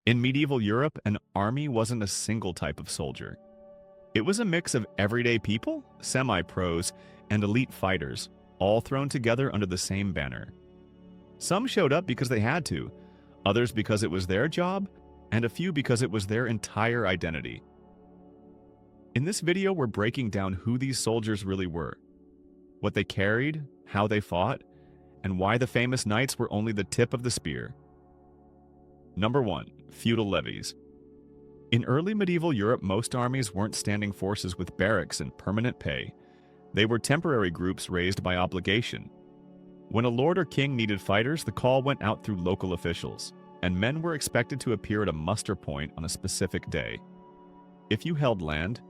In medieval Europe, an army wasn't a single type of soldier. It was a mix of everyday people, semi-pros, and elite fighters, all thrown together under the same banner. Some showed up because they had to, others because it was their job, and a few because it was their entire identity. In this video, we're breaking down who these soldiers really were, what they carried, how they fought, and why the famous knights were only the tip of the spear. Number 1. Feudal Levies. In early medieval Europe, most armies weren't standing forces with barracks and permanent pay. They were temporary groups raised by obligation. When a lord or king needed fighters, the call went out through local officials, and men were expected to appear at a muster point on a specific day. If you held land,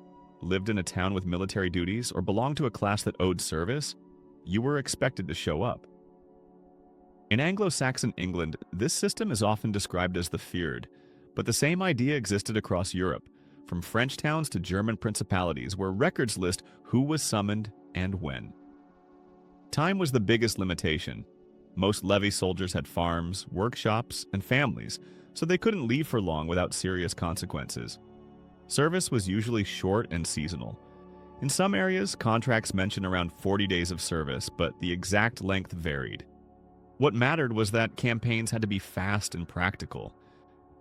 lived in a town with military duties, or belonged to a class that owed service, you were expected to show up. In Anglo-Saxon England, this system is often described as the fyrd, but the same idea existed across Europe, from French towns to German principalities, where records list who was summoned and when. Time was the biggest limitation. Most levy soldiers had farms, workshops, and families, so they couldn't leave for long without serious consequences. Service was usually short and seasonal. In some areas, contracts mention around 40 days of service, but the exact length varied. What mattered was that campaigns had to be fast and practical.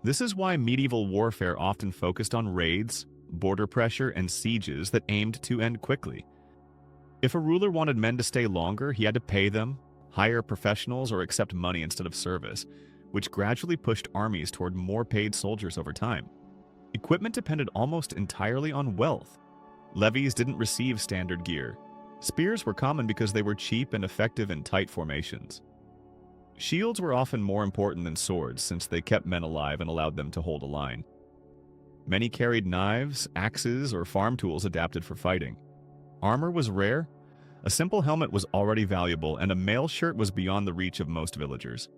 This is why medieval warfare often focused on raids, border pressure, and sieges that aimed to end quickly. If a ruler wanted men to stay longer, he had to pay them, hire professionals, or accept money instead of service, which gradually pushed armies toward more paid soldiers over time. Equipment depended almost entirely on wealth. Levies didn't receive standard gear. Spears were common because they were cheap and effective in tight formations. Shields were often more important than swords since they kept men alive and allowed them to hold a line. Many carried knives, axes, or farm tools adapted for fighting. Armor was rare. A simple helmet was already valuable, and a mail shirt was beyond the reach of most villagers.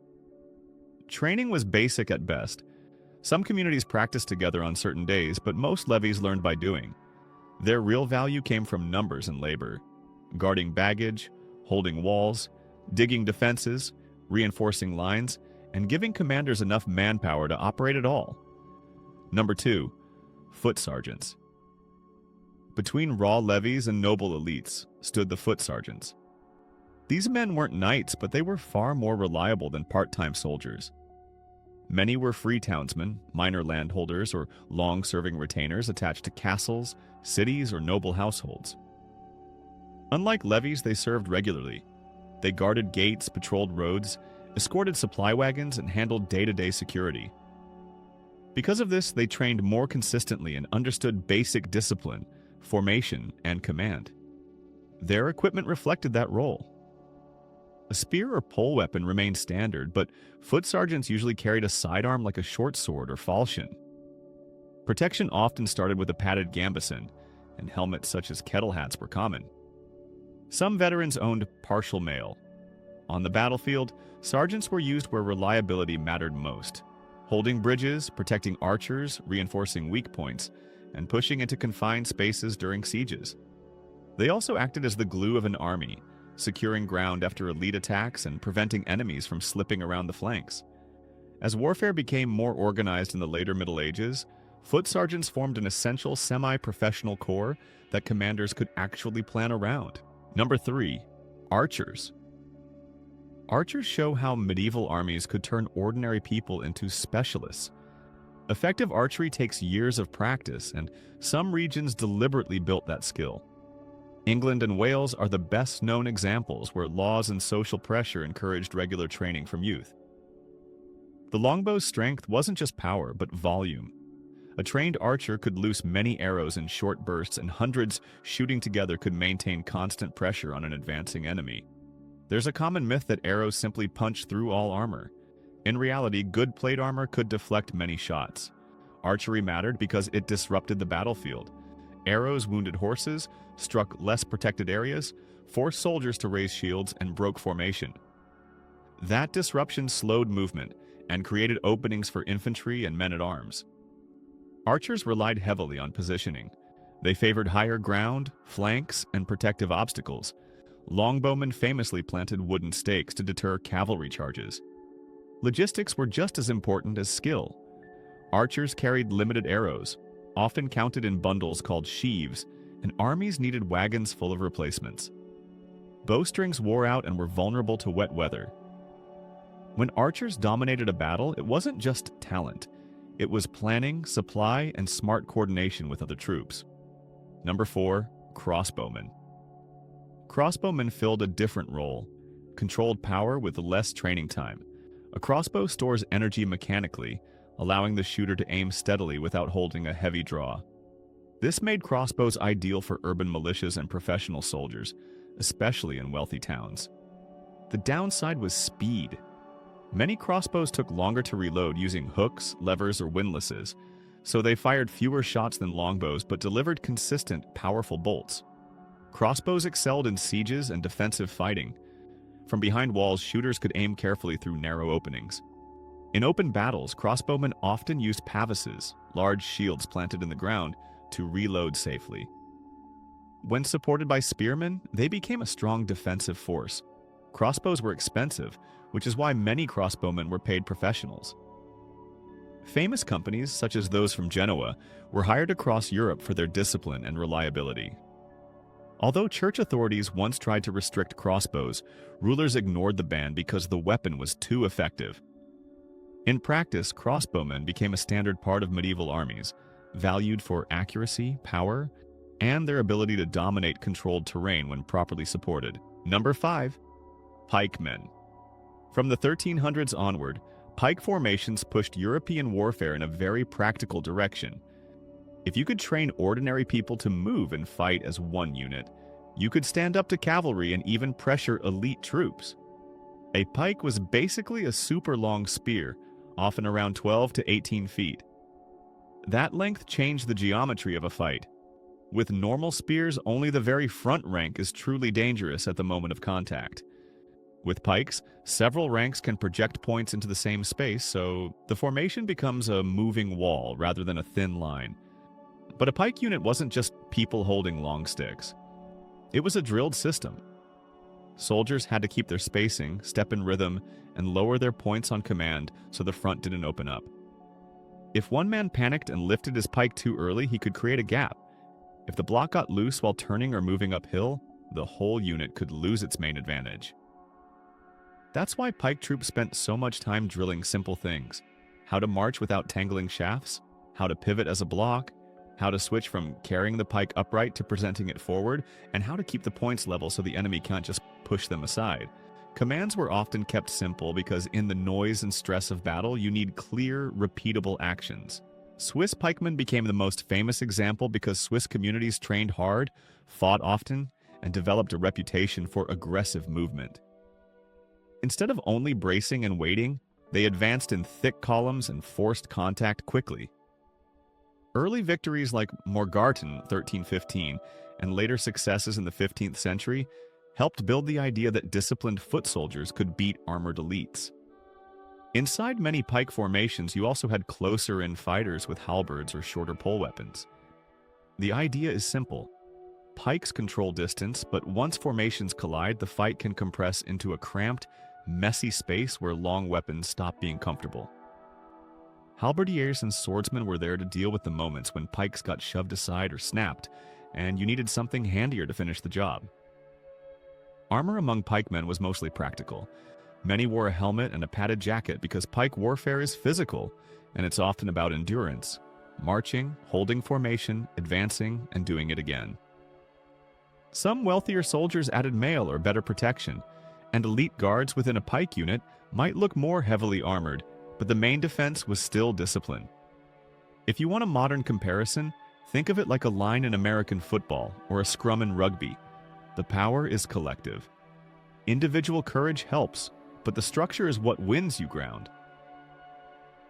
Training was basic at best. Some communities practiced together on certain days, but most levies learned by doing. Their real value came from numbers and labor, guarding baggage, holding walls, digging defenses, reinforcing lines, and giving commanders enough manpower to operate at all. Number 2. Foot sergeants. Between raw levies and noble elites stood the foot sergeants. These men weren't knights, but they were far more reliable than part-time soldiers. Many were free townsmen, minor landholders, or long-serving retainers attached to castles, cities, or noble households. Unlike levies, they served regularly. They guarded gates, patrolled roads, escorted supply wagons, and handled day-to-day security. Because of this, they trained more consistently and understood basic discipline, formation, and command. Their equipment reflected that role. A spear or pole weapon remained standard, but foot sergeants usually carried a sidearm like a short sword or falchion. Protection often started with a padded gambeson, and helmets such as kettle hats were common. Some veterans owned partial mail. On the battlefield, sergeants were used where reliability mattered most, holding bridges, protecting archers, reinforcing weak points, and pushing into confined spaces during sieges. They also acted as the glue of an army, securing ground after elite attacks and preventing enemies from slipping around the flanks. As warfare became more organized in the later Middle Ages, foot sergeants formed an essential semi-professional corps that commanders could actually plan around. Number 3. Archers. Archers show how medieval armies could turn ordinary people into specialists. Effective archery takes years of practice, and some regions deliberately built that skill. England and Wales are the best-known examples where laws and social pressure encouraged regular training from youth. The longbow's strength wasn't just power, but volume. A trained archer could loose many arrows in short bursts, and hundreds shooting together could maintain constant pressure on an advancing enemy. There's a common myth that arrows simply punch through all armor. In reality, good plate armor could deflect many shots. Archery mattered because it disrupted the battlefield. Arrows wounded horses, struck less protected areas, forced soldiers to raise shields, and broke formation. That disruption slowed movement and created openings for infantry and men-at-arms. Archers relied heavily on positioning. They favored higher ground, flanks, and protective obstacles. Longbowmen famously planted wooden stakes to deter cavalry charges. Logistics were just as important as skill. Archers carried limited arrows, often counted in bundles called sheaves, and armies needed wagons full of replacements. Bowstrings wore out and were vulnerable to wet weather. When archers dominated a battle, it wasn't just talent. It was planning, supply, and smart coordination with other troops. Number 4, crossbowmen. Crossbowmen filled a different role, controlled power with less training time. A crossbow stores energy mechanically, allowing the shooter to aim steadily without holding a heavy draw. This made crossbows ideal for urban militias and professional soldiers, especially in wealthy towns. The downside was speed. Many crossbows took longer to reload using hooks, levers, or windlasses, so they fired fewer shots than longbows but delivered consistent, powerful bolts. Crossbows excelled in sieges and defensive fighting. From behind walls, shooters could aim carefully through narrow openings. In open battles, crossbowmen often used pavises, large shields planted in the ground, to reload safely. When supported by spearmen, they became a strong defensive force. Crossbows were expensive, which is why many crossbowmen were paid professionals. Famous companies, such as those from Genoa, were hired across Europe for their discipline and reliability. Although church authorities once tried to restrict crossbows, rulers ignored the ban because the weapon was too effective. In practice, crossbowmen became a standard part of medieval armies, valued for accuracy, power, and their ability to dominate controlled terrain when properly supported. Number 5, pikemen. From the 1300s onward, pike formations pushed European warfare in a very practical direction. If you could train ordinary people to move and fight as one unit, you could stand up to cavalry and even pressure elite troops. A pike was basically a super long spear, often around 12 to 18 feet. That length changed the geometry of a fight. With normal spears, only the very front rank is truly dangerous at the moment of contact. With pikes, several ranks can project points into the same space, so the formation becomes a moving wall rather than a thin line. But a pike unit wasn't just people holding long sticks. It was a drilled system. Soldiers had to keep their spacing, step in rhythm, and lower their points on command so the front didn't open up. If one man panicked and lifted his pike too early, he could create a gap. If the block got loose while turning or moving uphill, the whole unit could lose its main advantage. That's why pike troops spent so much time drilling simple things: how to march without tangling shafts, how to pivot as a block, how to switch from carrying the pike upright to presenting it forward, and how to keep the points level so the enemy can't just push them aside. Commands were often kept simple because in the noise and stress of battle, you need clear, repeatable actions. Swiss pikemen became the most famous example because Swiss communities trained hard, fought often, and developed a reputation for aggressive movement. Instead of only bracing and waiting, they advanced in thick columns and forced contact quickly. Early victories like Morgarten 1315 and later successes in the 15th century helped build the idea that disciplined foot soldiers could beat armored elites. Inside many pike formations, you also had closer-in fighters with halberds or shorter pole weapons. The idea is simple. Pikes control distance, but once formations collide, the fight can compress into a cramped, messy space where long weapons stop being comfortable. Halberdiers and swordsmen were there to deal with the moments when pikes got shoved aside or snapped, and you needed something handier to finish the job. Armor among pikemen was mostly practical. Many wore a helmet and a padded jacket because pike warfare is physical, and it's often about endurance, marching, holding formation, advancing, and doing it again. Some wealthier soldiers added mail or better protection, and elite guards within a pike unit might look more heavily armored, but the main defense was still discipline. If you want a modern comparison, think of it like a line in American football or a scrum in rugby. The power is collective. Individual courage helps, but the structure is what wins you ground.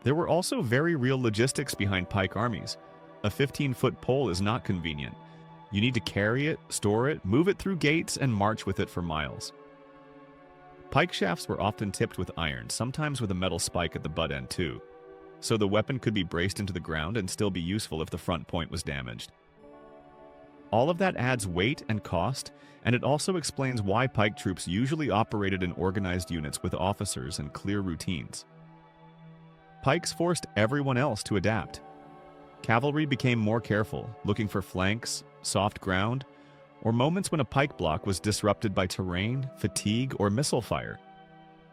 There were also very real logistics behind pike armies. A 15-foot pole is not convenient. You need to carry it, store it, move it through gates, and march with it for miles. Pike shafts were often tipped with iron, sometimes with a metal spike at the butt end too, so the weapon could be braced into the ground and still be useful if the front point was damaged. All of that adds weight and cost, and it also explains why pike troops usually operated in organized units with officers and clear routines. Pikes forced everyone else to adapt. Cavalry became more careful, looking for flanks, soft ground, or moments when a pike block was disrupted by terrain, fatigue, or missile fire.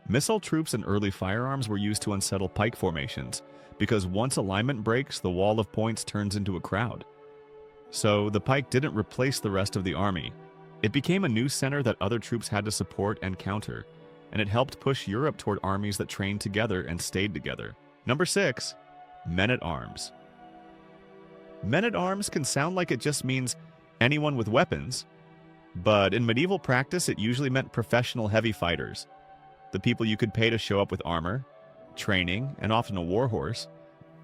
Missile troops and early firearms were used to unsettle pike formations, because once alignment breaks, the wall of points turns into a crowd. So the pike didn't replace the rest of the army. It became a new center that other troops had to support and counter, and it helped push Europe toward armies that trained together and stayed together. Number 6. Men-at-Arms. Men-at-Arms can sound like it just means anyone with weapons, but in medieval practice it usually meant professional heavy fighters, the people you could pay to show up with armor, training, and often a war horse,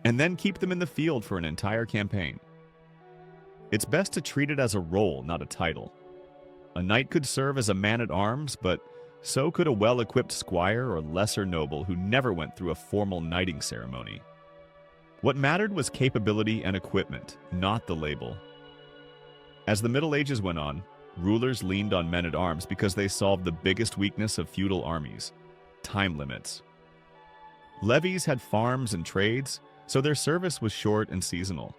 and then keep them in the field for an entire campaign. It's best to treat it as a role, not a title. A knight could serve as a man-at-arms, but so could a well-equipped squire or lesser noble who never went through a formal knighting ceremony. What mattered was capability and equipment, not the label. As the Middle Ages went on, rulers leaned on men-at-arms because they solved the biggest weakness of feudal armies: time limits. Levies had farms and trades, so their service was short and seasonal.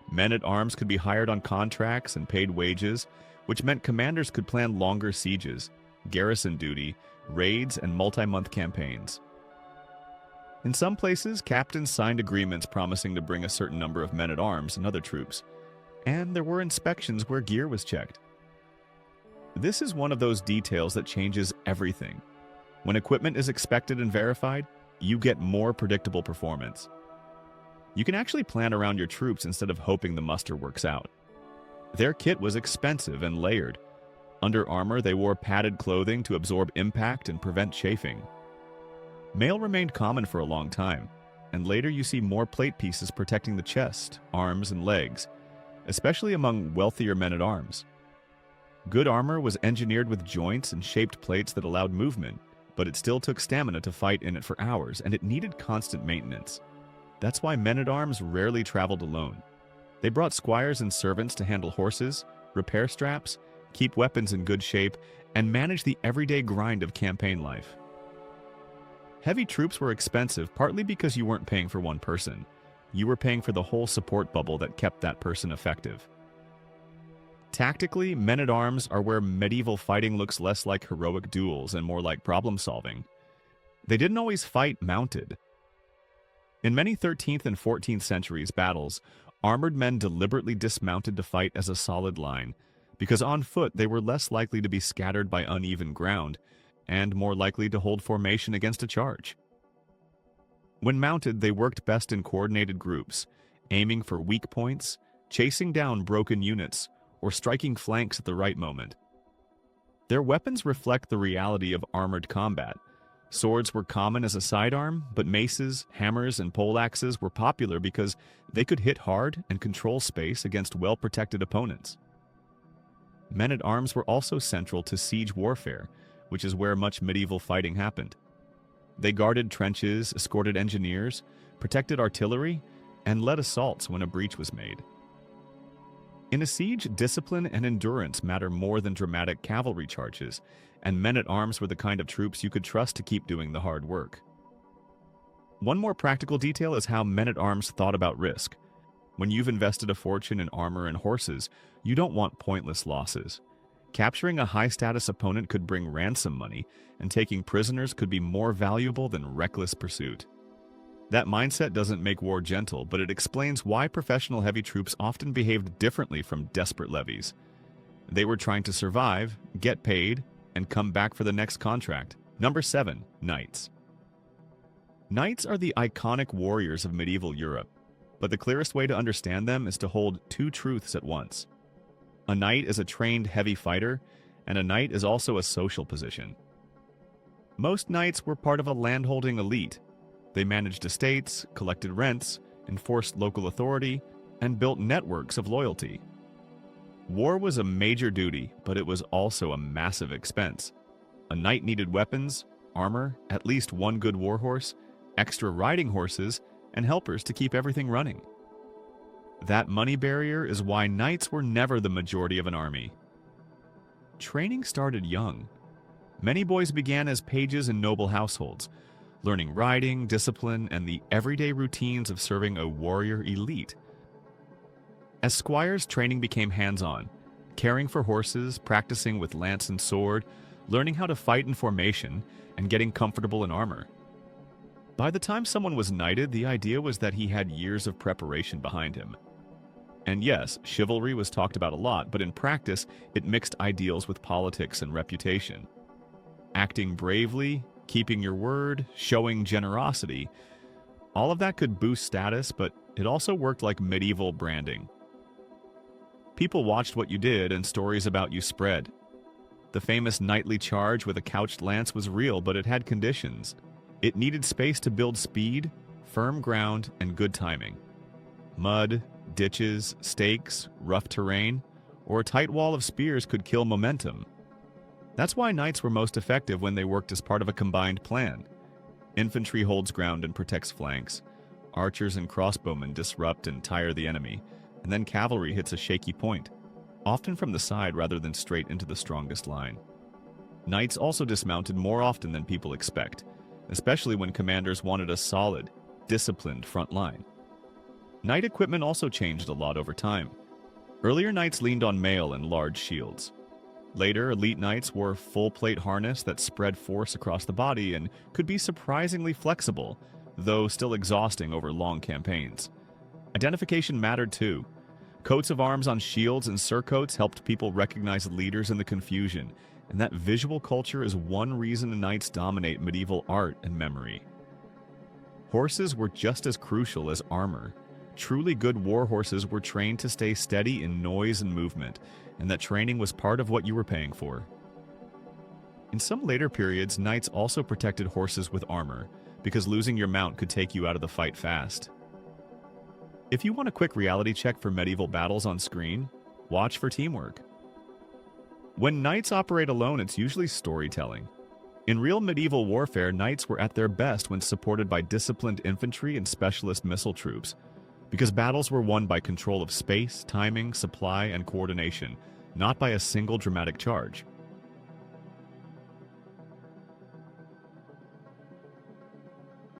Men-at-arms could be hired on contracts and paid wages, which meant commanders could plan longer sieges, garrison duty, raids, and multi-month campaigns. In some places, captains signed agreements promising to bring a certain number of men-at-arms and other troops, and there were inspections where gear was checked. This is one of those details that changes everything. When equipment is expected and verified, you get more predictable performance. You can actually plan around your troops instead of hoping the muster works out. Their kit was expensive and layered. Under armor, they wore padded clothing to absorb impact and prevent chafing. Mail remained common for a long time, and later you see more plate pieces protecting the chest, arms, and legs, especially among wealthier men-at-arms. Good armor was engineered with joints and shaped plates that allowed movement, but it still took stamina to fight in it for hours, and it needed constant maintenance. That's why men-at-arms rarely traveled alone. They brought squires and servants to handle horses, repair straps, keep weapons in good shape, and manage the everyday grind of campaign life. Heavy troops were expensive partly because you weren't paying for one person. You were paying for the whole support bubble that kept that person effective. Tactically, men-at-arms are where medieval fighting looks less like heroic duels and more like problem-solving. They didn't always fight mounted. In many 13th and 14th centuries battles, armored men deliberately dismounted to fight as a solid line, because on foot they were less likely to be scattered by uneven ground, and more likely to hold formation against a charge. When mounted, they worked best in coordinated groups, aiming for weak points, chasing down broken units, or striking flanks at the right moment. Their weapons reflect the reality of armored combat. Swords were common as a sidearm, but maces, hammers, and poleaxes were popular because they could hit hard and control space against well-protected opponents. Men-at-arms were also central to siege warfare, which is where much medieval fighting happened. They guarded trenches, escorted engineers, protected artillery, and led assaults when a breach was made. In a siege, discipline and endurance matter more than dramatic cavalry charges, and men-at-arms were the kind of troops you could trust to keep doing the hard work. One more practical detail is how men-at-arms thought about risk. When you've invested a fortune in armor and horses, you don't want pointless losses. Capturing a high-status opponent could bring ransom money, and taking prisoners could be more valuable than reckless pursuit. That mindset doesn't make war gentle, but it explains why professional heavy troops often behaved differently from desperate levies. They were trying to survive, get paid, and come back for the next contract. Number 7. Knights. Knights are the iconic warriors of medieval Europe, but the clearest way to understand them is to hold two truths at once. A knight is a trained heavy fighter, and a knight is also a social position. Most knights were part of a landholding elite. They managed estates, collected rents, enforced local authority, and built networks of loyalty. War was a major duty, but it was also a massive expense. A knight needed weapons, armor, at least one good warhorse, extra riding horses, and helpers to keep everything running. That money barrier is why knights were never the majority of an army. Training started young. Many boys began as pages in noble households, learning riding, discipline, and the everyday routines of serving a warrior elite. As squires, training became hands-on, caring for horses, practicing with lance and sword, learning how to fight in formation, and getting comfortable in armor. By the time someone was knighted, the idea was that he had years of preparation behind him. And yes, chivalry was talked about a lot, but in practice, it mixed ideals with politics and reputation. Acting bravely, keeping your word, showing generosity, all of that could boost status, but it also worked like medieval branding. People watched what you did and stories about you spread. The famous knightly charge with a couched lance was real, but it had conditions. It needed space to build speed, firm ground, and good timing. Mud, ditches, stakes, rough terrain, or a tight wall of spears could kill momentum. That's why knights were most effective when they worked as part of a combined plan. Infantry holds ground and protects flanks. Archers and crossbowmen disrupt and tire the enemy, and then cavalry hits a shaky point, often from the side rather than straight into the strongest line. Knights also dismounted more often than people expect, especially when commanders wanted a solid, disciplined front line. Knight equipment also changed a lot over time. Earlier knights leaned on mail and large shields. Later, elite knights wore full-plate harness that spread force across the body and could be surprisingly flexible, though still exhausting over long campaigns. Identification mattered too. Coats of arms on shields and surcoats helped people recognize leaders in the confusion, and that visual culture is one reason knights dominate medieval art and memory. Horses were just as crucial as armor. Truly good war horses were trained to stay steady in noise and movement, and that training was part of what you were paying for. In some later periods, knights also protected horses with armor, because losing your mount could take you out of the fight fast. If you want a quick reality check for medieval battles on screen, watch for teamwork. When knights operate alone, it's usually storytelling. In real medieval warfare, knights were at their best when supported by disciplined infantry and specialist missile troops, because battles were won by control of space, timing, supply, and coordination, not by a single dramatic charge.